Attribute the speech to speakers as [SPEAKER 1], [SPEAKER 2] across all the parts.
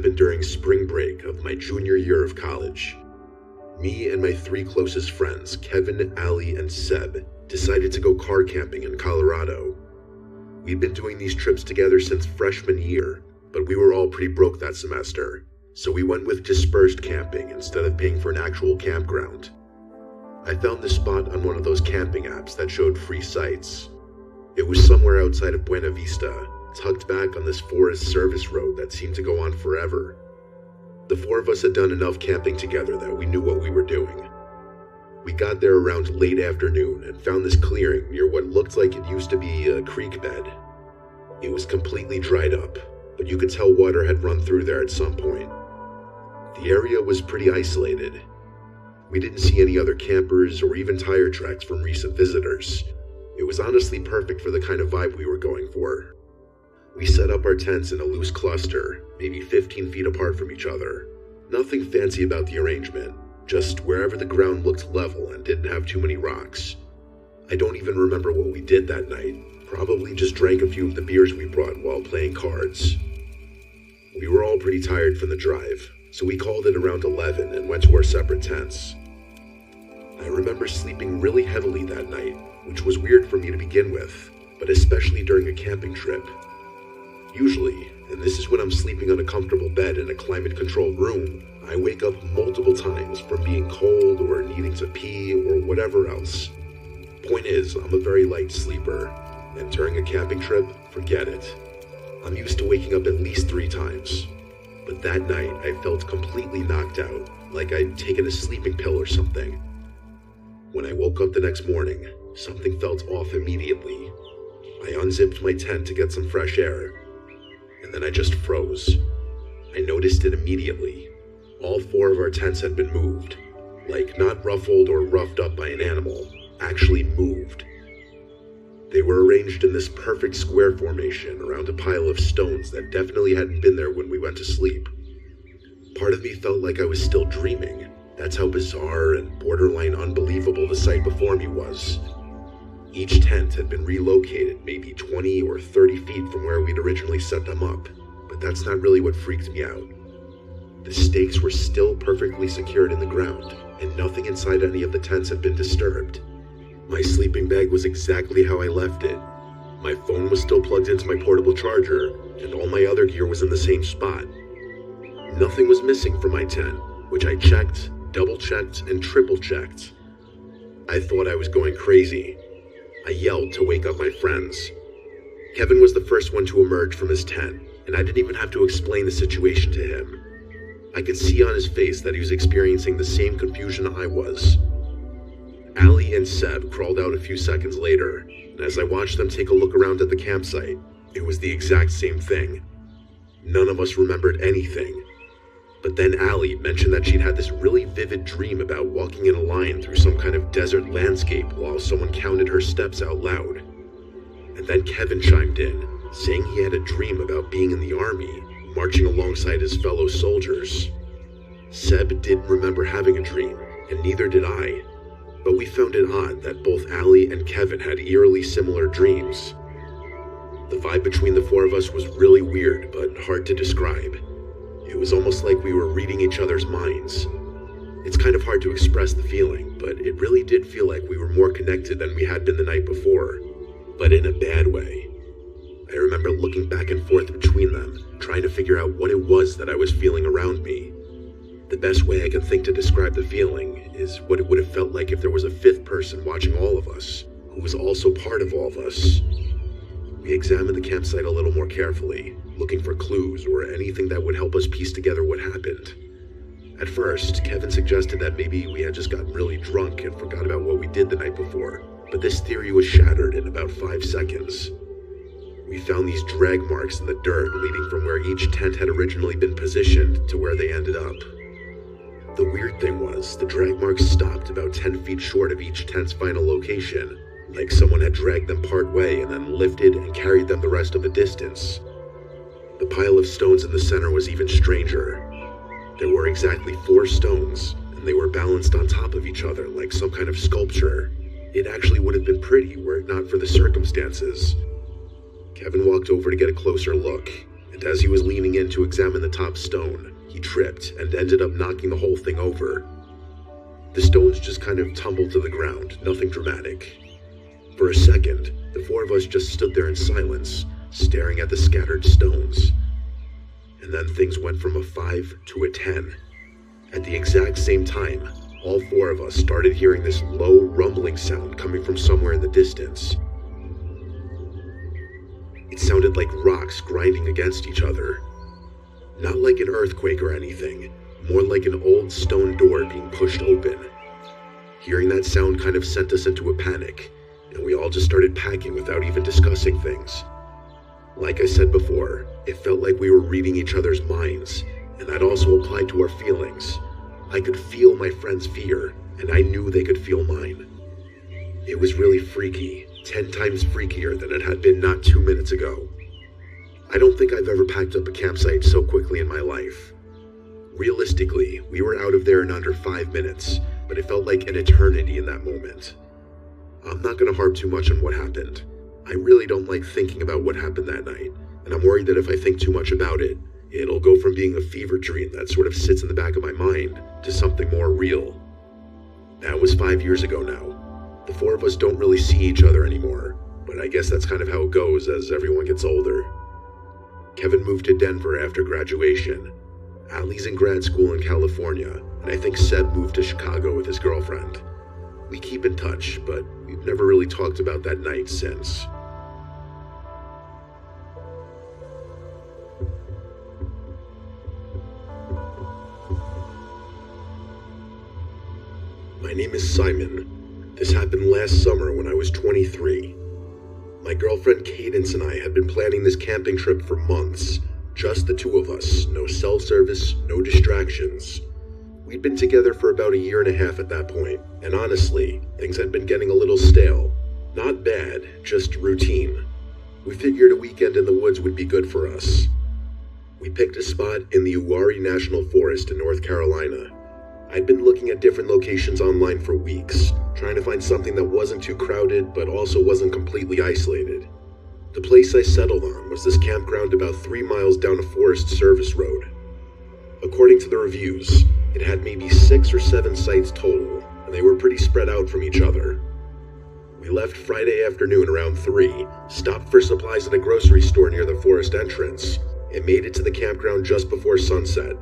[SPEAKER 1] happened during spring break of my junior year of college. Me and my three closest friends, Kevin, Ali, and Seb, decided to go car camping in Colorado. We'd been doing these trips together since freshman year, but we were all pretty broke that semester, so we went with dispersed camping instead of paying for an actual campground. I found this spot on one of those camping apps that showed free sites. It was somewhere outside of Buena Vista, tucked back on this Forest Service road that seemed to go on forever. The four of us had done enough camping together that we knew what we were doing. We got there around late afternoon and found this clearing near what looked like it used to be a creek bed. It was completely dried up, but you could tell water had run through there at some point. The area was pretty isolated. We didn't see any other campers or even tire tracks from recent visitors. It was honestly perfect for the kind of vibe we were going for. We set up our tents in a loose cluster, maybe 15 feet apart from each other. Nothing fancy about the arrangement, just wherever the ground looked level and didn't have too many rocks. I don't even remember what we did that night. Probably just drank a few of the beers we brought while playing cards. We were all pretty tired from the drive, so we called it around 11 and went to our separate tents. I remember sleeping really heavily that night, which was weird for me to begin with, but especially during a camping trip. Usually, and this is when I'm sleeping on a comfortable bed in a climate-controlled room, I wake up multiple times from being cold or needing to pee or whatever else. Point is, I'm a very light sleeper, and during a camping trip, forget it. I'm used to waking up at least 3 times. But that night, I felt completely knocked out, like I'd taken a sleeping pill or something. When I woke up the next morning, something felt off immediately. I unzipped my tent to get some fresh air, and then I just froze. I noticed it immediately. All 4 of our tents had been moved, like not ruffled or roughed up by an animal, actually moved. They were arranged in this perfect square formation around a pile of stones that definitely hadn't been there when we went to sleep. Part of me felt like I was still dreaming. That's how bizarre and borderline unbelievable the sight before me was. Each tent had been relocated maybe 20 or 30 feet from where we'd originally set them up, but that's not really what freaked me out. The stakes were still perfectly secured in the ground, and nothing inside any of the tents had been disturbed. My sleeping bag was exactly how I left it. My phone was still plugged into my portable charger, and all my other gear was in the same spot. Nothing was missing from my tent, which I checked, double-checked, and triple-checked. I thought I was going crazy. I yelled to wake up my friends. Kevin was the first one to emerge from his tent, and I didn't even have to explain the situation to him. I could see on his face that he was experiencing the same confusion I was. Ali and Seb crawled out a few seconds later, and as I watched them take a look around at the campsite, it was the exact same thing. None of us remembered anything. But then Ali mentioned that she'd had this really vivid dream about walking in a line through some kind of desert landscape while someone counted her steps out loud. And then Kevin chimed in, saying he had a dream about being in the army, marching alongside his fellow soldiers. Seb didn't remember having a dream, and neither did I. But we found it odd that both Ali and Kevin had eerily similar dreams. The vibe between the 4 of us was really weird, but hard to describe. It was almost like we were reading each other's minds. It's kind of hard to express the feeling, but it really did feel like we were more connected than we had been the night before, but in a bad way. I remember looking back and forth between them, trying to figure out what it was that I was feeling around me. The best way I can think to describe the feeling is what it would have felt like if there was a 5th person watching all of us, who was also part of all of us. We examined the campsite a little more carefully, looking for clues or anything that would help us piece together what happened. At first, Kevin suggested that maybe we had just gotten really drunk and forgot about what we did the night before, but this theory was shattered in about 5 seconds. We found these drag marks in the dirt leading from where each tent had originally been positioned to where they ended up. The weird thing was, the drag marks stopped about 10 feet short of each tent's final location, like someone had dragged them part way and then lifted and carried them the rest of the distance. The pile of stones in the center was even stranger. There were exactly 4 stones, and they were balanced on top of each other like some kind of sculpture. It actually would have been pretty were it not for the circumstances. Kevin walked over to get a closer look, and as he was leaning in to examine the top stone, he tripped and ended up knocking the whole thing over. The stones just kind of tumbled to the ground, nothing dramatic. For a second, the four of us just stood there in silence, staring at the scattered stones. And then things went from a 5 to a 10. At the exact same time, all four of us started hearing this low rumbling sound coming from somewhere in the distance. It sounded like rocks grinding against each other. Not like an earthquake or anything, more like an old stone door being pushed open. Hearing that sound kind of sent us into a panic, and we all just started packing without even discussing things. Like I said before, it felt like we were reading each other's minds, and that also applied to our feelings. I could feel my friends' fear, and I knew they could feel mine. It was really freaky, 10 times freakier than it had been not 2 minutes ago. I don't think I've ever packed up a campsite so quickly in my life. Realistically, we were out of there in under 5 minutes, but it felt like an eternity in that moment. I'm not going to harp too much on what happened. I really don't like thinking about what happened that night, and I'm worried that if I think too much about it, it'll go from being a fever dream that sort of sits in the back of my mind to something more real. That was 5 years ago now. The four of us don't really see each other anymore, but I guess that's kind of how it goes as everyone gets older. Kevin moved to Denver after graduation. Allie's in grad school in California, and I think Seb moved to Chicago with his girlfriend. We keep in touch, but we've never really talked about that night since. My name is Simon. This happened last summer when I was 23. My girlfriend Cadence and I had been planning this camping trip for months. Just the two of us, no cell service, no distractions. We'd been together for about 1.5 years at that point, and honestly, things had been getting a little stale. Not bad, just routine. We figured a weekend in the woods would be good for us. We picked a spot in the Uwharrie National Forest in North Carolina. I'd been looking at different locations online for weeks, trying to find something that wasn't too crowded but also wasn't completely isolated. The place I settled on was this campground about 3 miles down a forest service road. According to the reviews, it had maybe 6 or 7 sites total, and they were pretty spread out from each other. We left Friday afternoon around 3, stopped for supplies at a grocery store near the forest entrance, and made it to the campground just before sunset.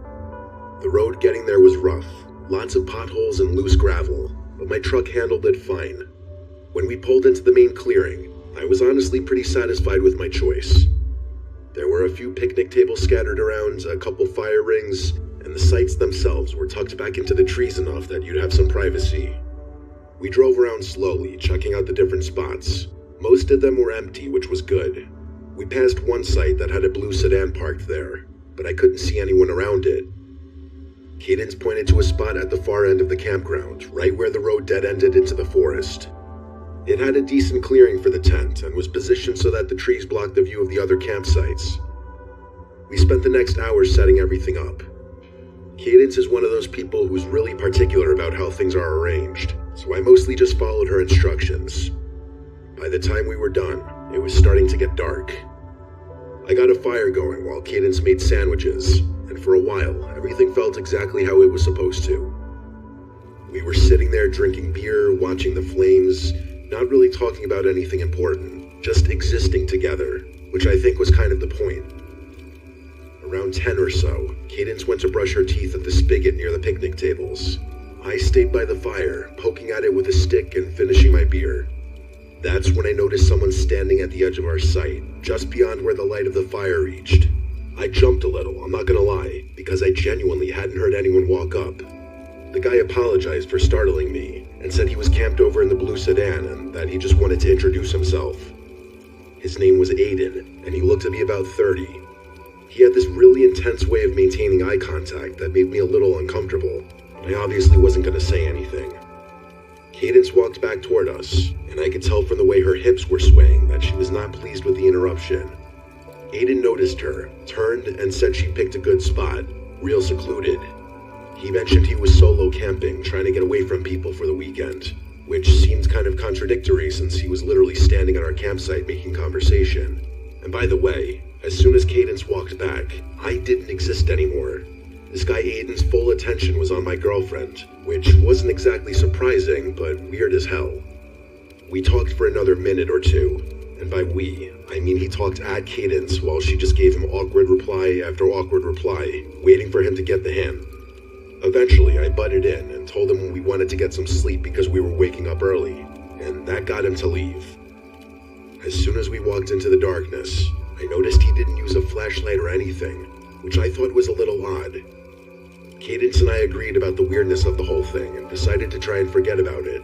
[SPEAKER 1] The road getting there was rough, lots of potholes and loose gravel, but my truck handled it fine. When we pulled into the main clearing, I was honestly pretty satisfied with my choice. There were a few picnic tables scattered around, a couple fire rings, and the sites themselves were tucked back into the trees enough that you'd have some privacy. We drove around slowly, checking out the different spots. Most of them were empty, which was good. We passed one site that had a blue sedan parked there, but I couldn't see anyone around it. Cadence pointed to a spot at the far end of the campground, right where the road dead-ended into the forest. It had a decent clearing for the tent and was positioned so that the trees blocked the view of the other campsites. We spent the next hour setting everything up. Cadence is one of those people who's really particular about how things are arranged, so I mostly just followed her instructions. By the time we were done, it was starting to get dark. I got a fire going while Cadence made sandwiches, and for a while, everything felt exactly how it was supposed to. We were sitting there drinking beer, watching the flames, not really talking about anything important, just existing together, which I think was kind of the point. Around 10 or so, Cadence went to brush her teeth at the spigot near the picnic tables. I stayed by the fire, poking at it with a stick and finishing my beer. That's when I noticed someone standing at the edge of our site, just beyond where the light of the fire reached. I jumped a little, I'm not gonna lie, because I genuinely hadn't heard anyone walk up. The guy apologized for startling me, and said he was camped over in the blue sedan and that he just wanted to introduce himself. His name was Aiden, and he looked to be about 30. He had this really intense way of maintaining eye contact that made me a little uncomfortable, but I obviously wasn't going to say anything. Cadence walked back toward us, and I could tell from the way her hips were swaying that she was not pleased with the interruption. Aiden noticed her, turned, and said she picked a good spot, real secluded. He mentioned he was solo camping, trying to get away from people for the weekend, which seemed kind of contradictory since he was literally standing at our campsite making conversation. And by the way, As soon as Cadence walked back, I didn't exist anymore. This guy Aiden's full attention was on my girlfriend, which wasn't exactly surprising, but weird as hell. We talked for another minute or two, and by we, I mean he talked at Cadence while she just gave him awkward reply after awkward reply, waiting for him to get the hint. Eventually, I butted in and told him we wanted to get some sleep because we were waking up early, and that got him to leave. As soon as we walked into the darkness, I noticed he didn't use a flashlight or anything, which I thought was a little odd. Cadence and I agreed about the weirdness of the whole thing and decided to try and forget about it.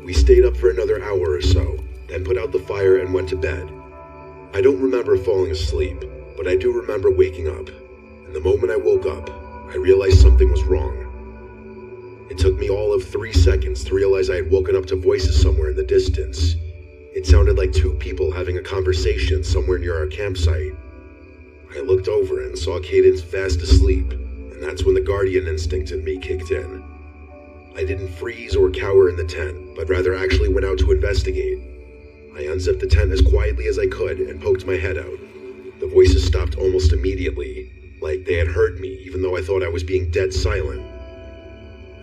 [SPEAKER 1] We stayed up for another hour or so, then put out the fire and went to bed. I don't remember falling asleep, but I do remember waking up, and the moment I woke up, I realized something was wrong. It took me all of 3 seconds to realize I had woken up to voices somewhere in the distance. It sounded like two people having a conversation somewhere near our campsite. I looked over and saw Cadence fast asleep, and that's when the guardian instinct in me kicked in. I didn't freeze or cower in the tent, but rather actually went out to investigate. I unzipped the tent as quietly as I could and poked my head out. The voices stopped almost immediately, like they had heard me even though I thought I was being dead silent.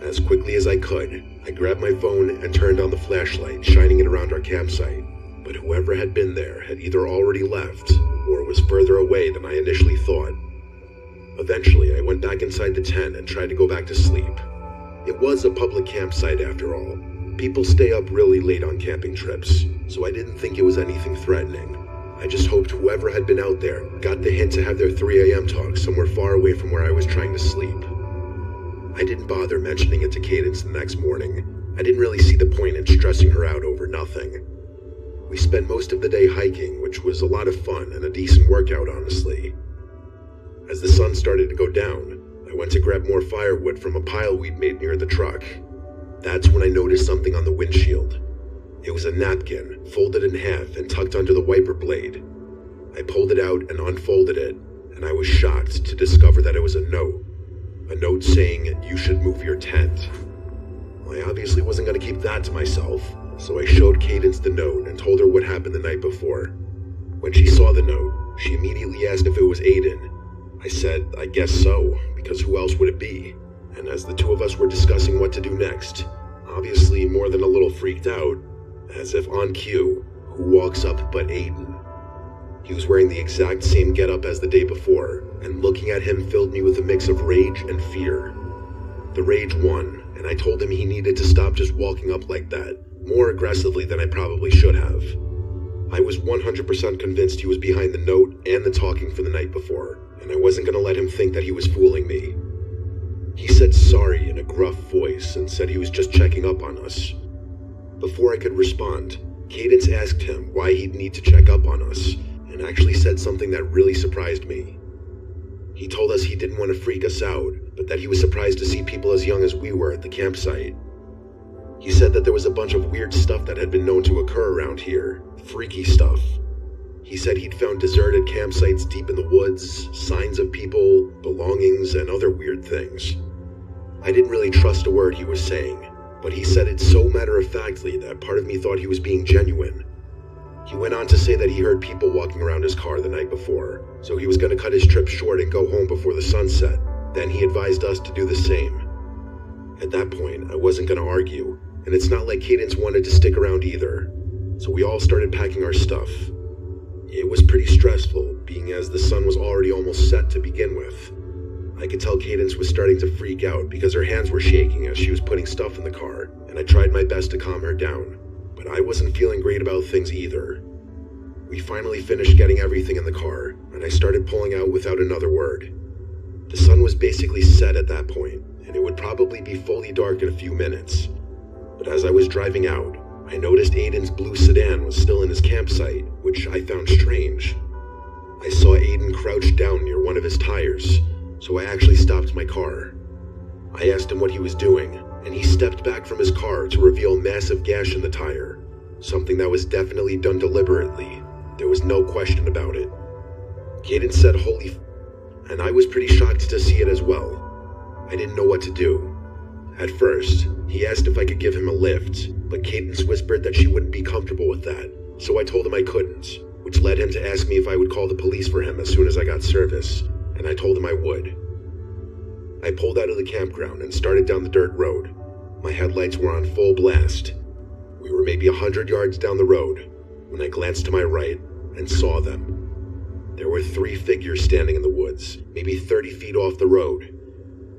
[SPEAKER 1] As quickly as I could, I grabbed my phone and turned on the flashlight, shining it around our campsite, but whoever had been there had either already left or was further away than I initially thought. Eventually, I went back inside the tent and tried to go back to sleep. It was a public campsite after all. People stay up really late on camping trips, so I didn't think it was anything threatening. I just hoped whoever had been out there got the hint to have their 3 a.m. talk somewhere far away from where I was trying to sleep. I didn't bother mentioning it to Cadence the next morning. I didn't really see the point in stressing her out over nothing. We spent most of the day hiking, which was a lot of fun and a decent workout, honestly. As the sun started to go down, I went to grab more firewood from a pile we'd made near the truck. That's when I noticed something on the windshield. It was a napkin, folded in half and tucked under the wiper blade. I pulled it out and unfolded it, and I was shocked to discover that it was a note. A note saying, "You should move your tent." I obviously wasn't going to keep that to myself, so I showed Cadence the note and told her what happened the night before. When she saw the note, she immediately asked if it was Aiden. I said, I guess so, because who else would it be? And as the two of us were discussing what to do next, obviously more than a little freaked out, as if on cue, who walks up but Aiden? He was wearing the exact same getup as the day before, and looking at him filled me with a mix of rage and fear. The rage won, and I told him he needed to stop just walking up like that, more aggressively than I probably should have. I was 100% convinced he was behind the note and the talking for the night before, and I wasn't going to let him think that he was fooling me. He said sorry in a gruff voice and said he was just checking up on us. Before I could respond, Cadence asked him why he'd need to check up on us, and actually said something that really surprised me. He told us he didn't want to freak us out, but that he was surprised to see people as young as we were at the campsite. He said that there was a bunch of weird stuff that had been known to occur around here, freaky stuff. He said he'd found deserted campsites deep in the woods, signs of people, belongings, and other weird things. I didn't really trust a word he was saying, but he said it so matter-of-factly that part of me thought he was being genuine. He went on to say that he heard people walking around his car the night before, so he was going to cut his trip short and go home before the sun set. Then he advised us to do the same. At that point, I wasn't going to argue, and it's not like Cadence wanted to stick around either, so we all started packing our stuff. It was pretty stressful, being as the sun was already almost set to begin with. I could tell Cadence was starting to freak out because her hands were shaking as she was putting stuff in the car, and I tried my best to calm her down, but I wasn't feeling great about things either. We finally finished getting everything in the car, and I started pulling out without another word. The sun was basically set at that point, and it would probably be fully dark in a few minutes. But as I was driving out, I noticed Aiden's blue sedan was still in his campsite, which I found strange. I saw Aiden crouched down near one of his tires, so I actually stopped my car. I asked him what he was doing, and he stepped back from his car to reveal a massive gash in the tire, something that was definitely done deliberately. There was no question about it. Cadence said, "Holy f***," and I was pretty shocked to see it as well. I didn't know what to do. At first, he asked if I could give him a lift, but Cadence whispered that she wouldn't be comfortable with that, so I told him I couldn't, which led him to ask me if I would call the police for him as soon as I got service, and I told him I would. I pulled out of the campground and started down the dirt road. My headlights were on full blast. We were maybe 100 yards down the road when I glanced to my right and saw them. There were 3 figures standing in the woods, maybe 30 feet off the road.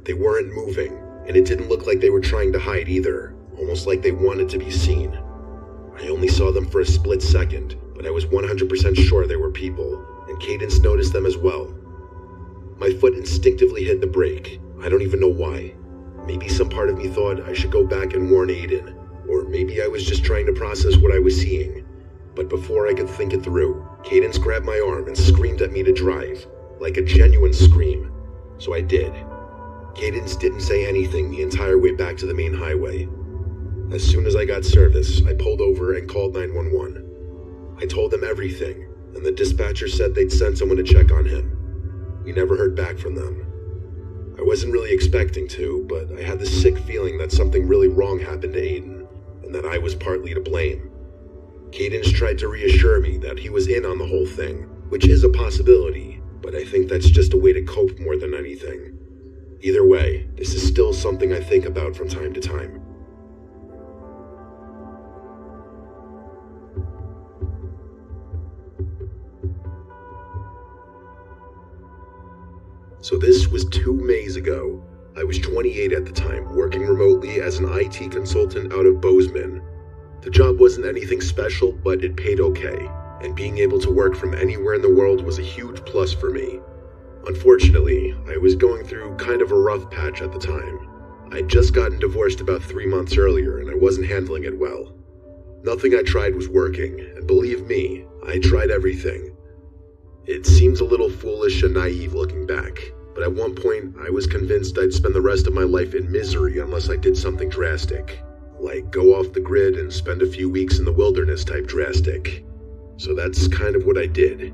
[SPEAKER 1] They weren't moving, and it didn't look like they were trying to hide either, almost like they wanted to be seen. I only saw them for a split second, but I was 100% sure they were people, and Cadence noticed them as well. My foot instinctively hit the brake. I don't even know why. Maybe some part of me thought I should go back and warn Aiden, or maybe I was just trying to process what I was seeing. But before I could think it through, Cadence grabbed my arm and screamed at me to drive, like a genuine scream. So I did. Cadence didn't say anything the entire way back to the main highway. As soon as I got service, I pulled over and called 911. I told them everything, and the dispatcher said they'd send someone to check on him. We never heard back from them. I wasn't really expecting to, but I had this sick feeling that something really wrong happened to Aiden, and that I was partly to blame. Cadence tried to reassure me that he was in on the whole thing, which is a possibility, but I think that's just a way to cope more than anything. Either way, this is still something I think about from time to time. So this was 2 Mays ago. I was 28 at the time, working remotely as an IT consultant out of Bozeman. The job wasn't anything special, but it paid okay, and being able to work from anywhere in the world was a huge plus for me. Unfortunately, I was going through kind of a rough patch at the time. I'd just gotten divorced about 3 months earlier, and I wasn't handling it well. Nothing I tried was working, and believe me, I tried everything. It seems a little foolish and naive looking back, but at one point I was convinced I'd spend the rest of my life in misery unless I did something drastic, like go off the grid and spend a few weeks in the wilderness type drastic. So that's kind of what I did.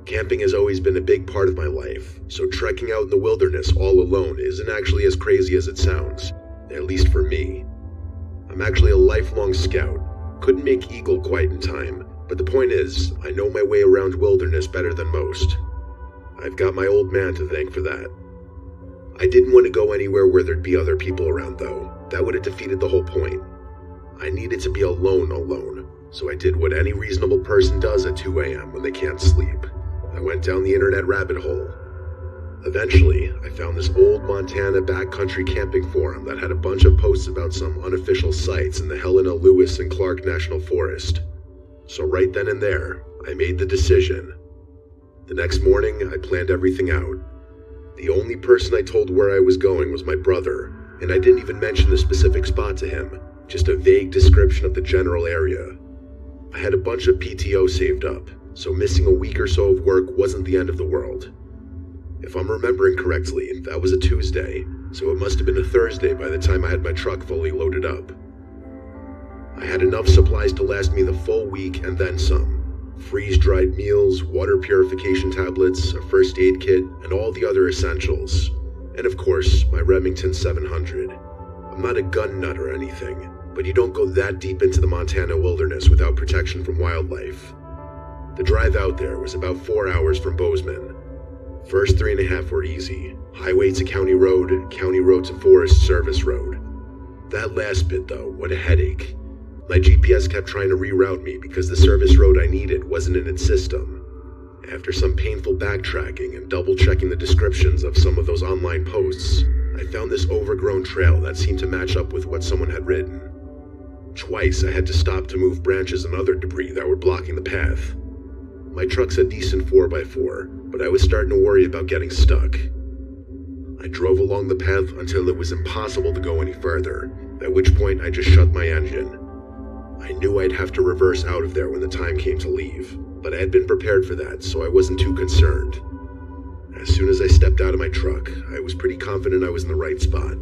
[SPEAKER 1] Camping has always been a big part of my life, so trekking out in the wilderness all alone isn't actually as crazy as it sounds, at least for me. I'm actually a lifelong scout. Couldn't make Eagle quite in time, but the point is, I know my way around wilderness better than most. I've got my old man to thank for that. I didn't want to go anywhere where there'd be other people around though. That would have defeated the whole point. I needed to be alone, so I did what any reasonable person does at 2 a.m. when they can't sleep. I went down the internet rabbit hole. Eventually, I found this old Montana backcountry camping forum that had a bunch of posts about some unofficial sites in the Helena, Lewis, and Clark National Forest. So right then and there, I made the decision. The next morning, I planned everything out. The only person I told where I was going was my brother, and I didn't even mention the specific spot to him, just a vague description of the general area. I had a bunch of PTO saved up, so missing a week or so of work wasn't the end of the world. If I'm remembering correctly, that was a Tuesday, so it must have been a Thursday by the time I had my truck fully loaded up. I had enough supplies to last me the full week and then some. Freeze-dried meals, water purification tablets, a first aid kit, and all the other essentials. And of course, my Remington 700. I'm not a gun nut or anything, but you don't go that deep into the Montana wilderness without protection from wildlife. The drive out there was about 4 hours from Bozeman. First 3.5 were easy. Highway to county road to Forest Service road. That last bit though, what a headache. My GPS kept trying to reroute me because the service road I needed wasn't in its system. After some painful backtracking and double-checking the descriptions of some of those online posts, I found this overgrown trail that seemed to match up with what someone had written. Twice I had to stop to move branches and other debris that were blocking the path. My truck's a decent 4x4, but I was starting to worry about getting stuck. I drove along the path until it was impossible to go any further, at which point I just shut my engine. I knew I'd have to reverse out of there when the time came to leave, but I had been prepared for that, so I wasn't too concerned. As soon as I stepped out of my truck, I was pretty confident I was in the right spot.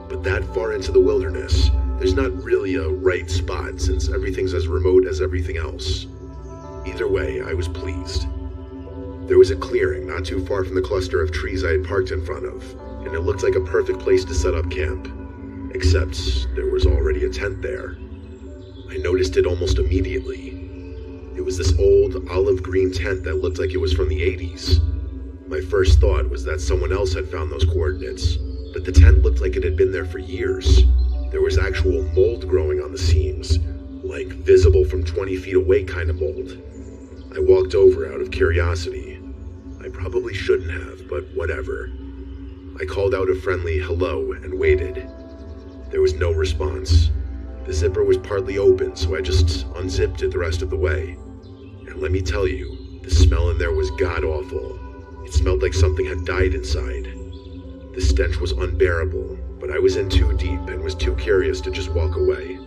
[SPEAKER 1] But that far into the wilderness, there's not really a right spot since everything's as remote as everything else. Either way, I was pleased. There was a clearing not too far from the cluster of trees I had parked in front of, and it looked like a perfect place to set up camp. Except there was already a tent there. I noticed it almost immediately. It was this old olive green tent that looked like it was from the 80s. My first thought was that someone else had found those coordinates, but the tent looked like it had been there for years. There was actual mold growing on the seams, like visible from 20 feet away kind of mold. I walked over out of curiosity. I probably shouldn't have, but whatever. I called out a friendly hello and waited. There was no response. The zipper was partly open, so I just unzipped it the rest of the way. And let me tell you, the smell in there was god-awful. It smelled like something had died inside. The stench was unbearable, but I was in too deep and was too curious to just walk away.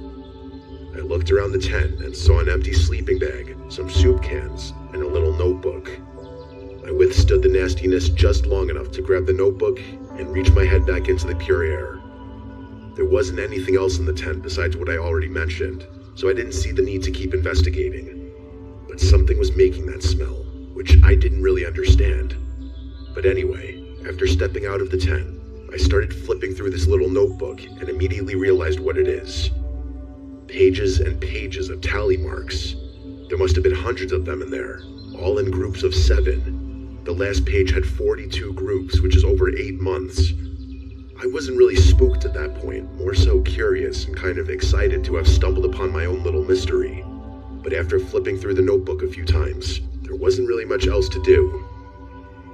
[SPEAKER 1] I looked around the tent and saw an empty sleeping bag, some soup cans, and a little notebook. I withstood the nastiness just long enough to grab the notebook and reach my head back into the pure air. There wasn't anything else in the tent besides what I already mentioned, so I didn't see the need to keep investigating. But something was making that smell, which I didn't really understand. But anyway, after stepping out of the tent, I started flipping through this little notebook and immediately realized what it is. Pages and pages of tally marks. There must have been hundreds of them in there, all in groups of 7. The last page had 42 groups, which is over 8 months. I wasn't really spooked at that point, more so curious and kind of excited to have stumbled upon my own little mystery. But after flipping through the notebook a few times, there wasn't really much else to do.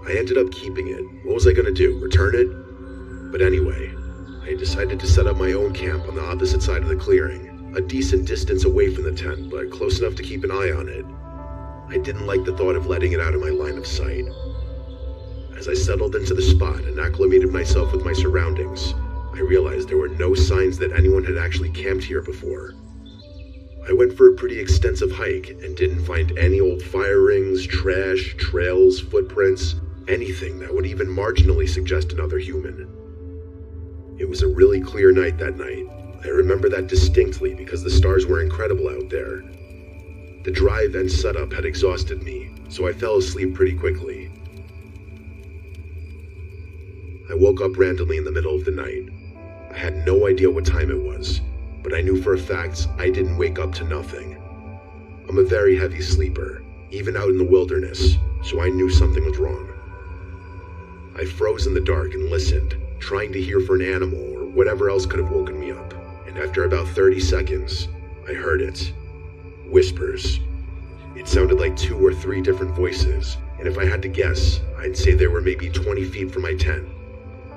[SPEAKER 1] I ended up keeping it. What was I gonna do, return it? But anyway, I decided to set up my own camp on the opposite side of the clearing, a decent distance away from the tent, but close enough to keep an eye on it. I didn't like the thought of letting it out of my line of sight. As I settled into the spot and acclimated myself with my surroundings, I realized there were no signs that anyone had actually camped here before. I went for a pretty extensive hike and didn't find any old fire rings, trash, trails, footprints, anything that would even marginally suggest another human. It was a really clear night that night. I remember that distinctly because the stars were incredible out there. The drive and setup had exhausted me, so I fell asleep pretty quickly. I woke up randomly in the middle of the night. I had no idea what time it was, but I knew for a fact I didn't wake up to nothing. I'm a very heavy sleeper, even out in the wilderness, so I knew something was wrong. I froze in the dark and listened, trying to hear for an animal or whatever else could have woken me up, and after about 30 seconds, I heard it. Whispers. It sounded like 2 or 3 different voices, and if I had to guess, I'd say they were maybe 20 feet from my tent.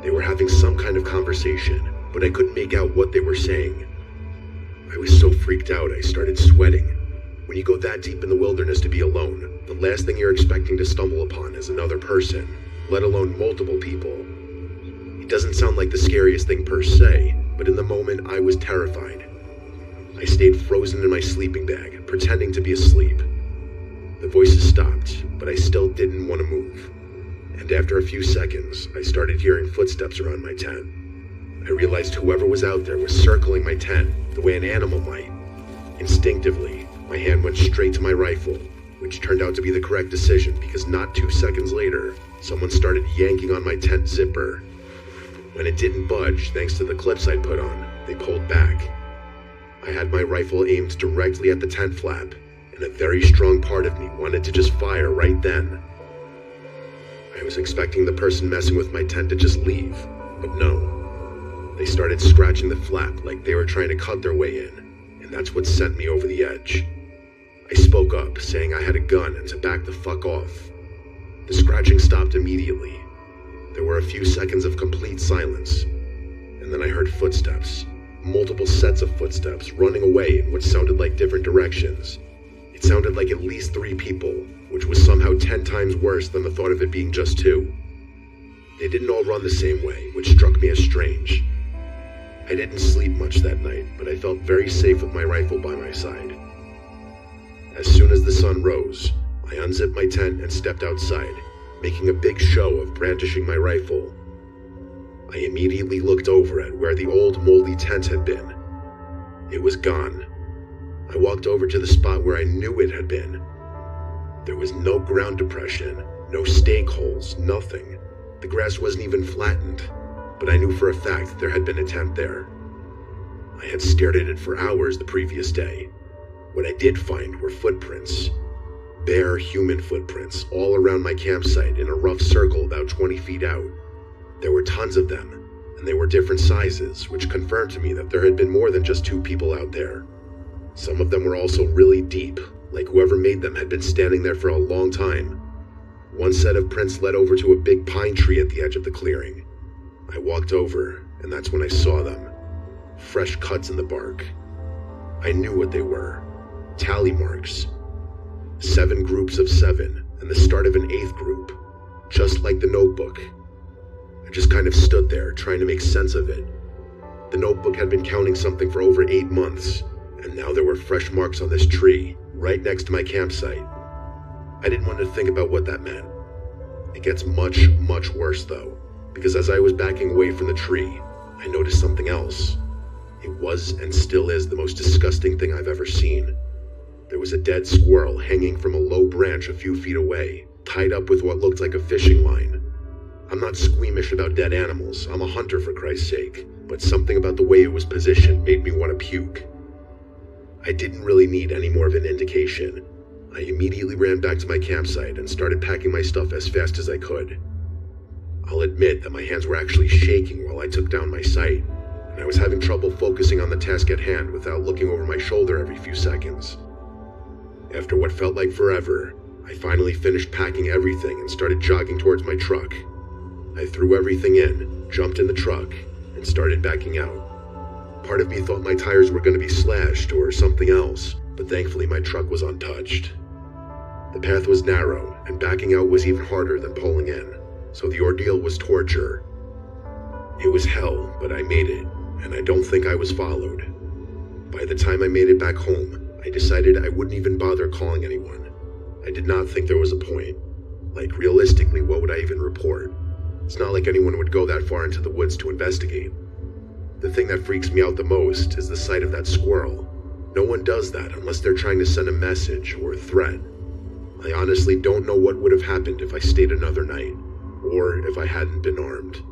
[SPEAKER 1] They were having some kind of conversation, but I couldn't make out what they were saying. I was so freaked out I started sweating. When you go that deep in the wilderness to be alone, the last thing you're expecting to stumble upon is another person, let alone multiple people. It doesn't sound like the scariest thing per se, but in the moment I was terrified. I stayed frozen in my sleeping bag, pretending to be asleep. The voices stopped, but I still didn't want to move. And after a few seconds, I started hearing footsteps around my tent. I realized whoever was out there was circling my tent, the way an animal might. Instinctively, my hand went straight to my rifle, which turned out to be the correct decision because not 2 seconds later, someone started yanking on my tent zipper. When it didn't budge, thanks to the clips I'd put on, they pulled back. I had my rifle aimed directly at the tent flap, and a very strong part of me wanted to just fire right then. I was expecting the person messing with my tent to just leave, but no. They started scratching the flap like they were trying to cut their way in, and that's what sent me over the edge. I spoke up, saying I had a gun and to back the fuck off. The scratching stopped immediately. There were a few seconds of complete silence, and then I heard footsteps, multiple sets of footsteps running away in what sounded like different directions. It sounded like at least 3 people, which was somehow 10 times worse than the thought of it being just 2. They didn't all run the same way, which struck me as strange. I didn't sleep much that night, but I felt very safe with my rifle by my side. As soon as the sun rose, I unzipped my tent and stepped outside, making a big show of brandishing my rifle. I immediately looked over at where the old moldy tent had been. It was gone. I walked over to the spot where I knew it had been. There was no ground depression, no stake holes, nothing. The grass wasn't even flattened, but I knew for a fact there had been a tent there. I had stared at it for hours the previous day. What I did find were footprints. Bare human footprints all around my campsite in a rough circle about 20 feet out. There were tons of them, and they were different sizes, which confirmed to me that there had been more than just 2 people out there. Some of them were also really deep, like whoever made them had been standing there for a long time. One set of prints led over to a big pine tree at the edge of the clearing. I walked over, and that's when I saw them. Fresh cuts in the bark. I knew what they were. Tally marks. 7 groups of 7, and the start of an 8th group. Just like the notebook. I just kind of stood there, trying to make sense of it. The notebook had been counting something for over 8 months, and now there were fresh marks on this tree, right next to my campsite. I didn't want to think about what that meant. It gets much, much worse though, because as I was backing away from the tree, I noticed something else. It was and still is the most disgusting thing I've ever seen. There was a dead squirrel hanging from a low branch a few feet away, tied up with what looked like a fishing line. I'm not squeamish about dead animals, I'm a hunter for Christ's sake, but something about the way it was positioned made me want to puke. I didn't really need any more of an indication. I immediately ran back to my campsite and started packing my stuff as fast as I could. I'll admit that my hands were actually shaking while I took down my sight, and I was having trouble focusing on the task at hand without looking over my shoulder every few seconds. After what felt like forever, I finally finished packing everything and started jogging towards my truck. I threw everything in, jumped in the truck, and started backing out. Part of me thought my tires were going to be slashed or something else, but thankfully my truck was untouched. The path was narrow, and backing out was even harder than pulling in, so the ordeal was torture. It was hell, but I made it, and I don't think I was followed. By the time I made it back home, I decided I wouldn't even bother calling anyone. I did not think there was a point. Like, realistically, what would I even report? It's not like anyone would go that far into the woods to investigate. The thing that freaks me out the most is the sight of that squirrel. No one does that unless they're trying to send a message or a threat. I honestly don't know what would have happened if I stayed another night, or if I hadn't been armed.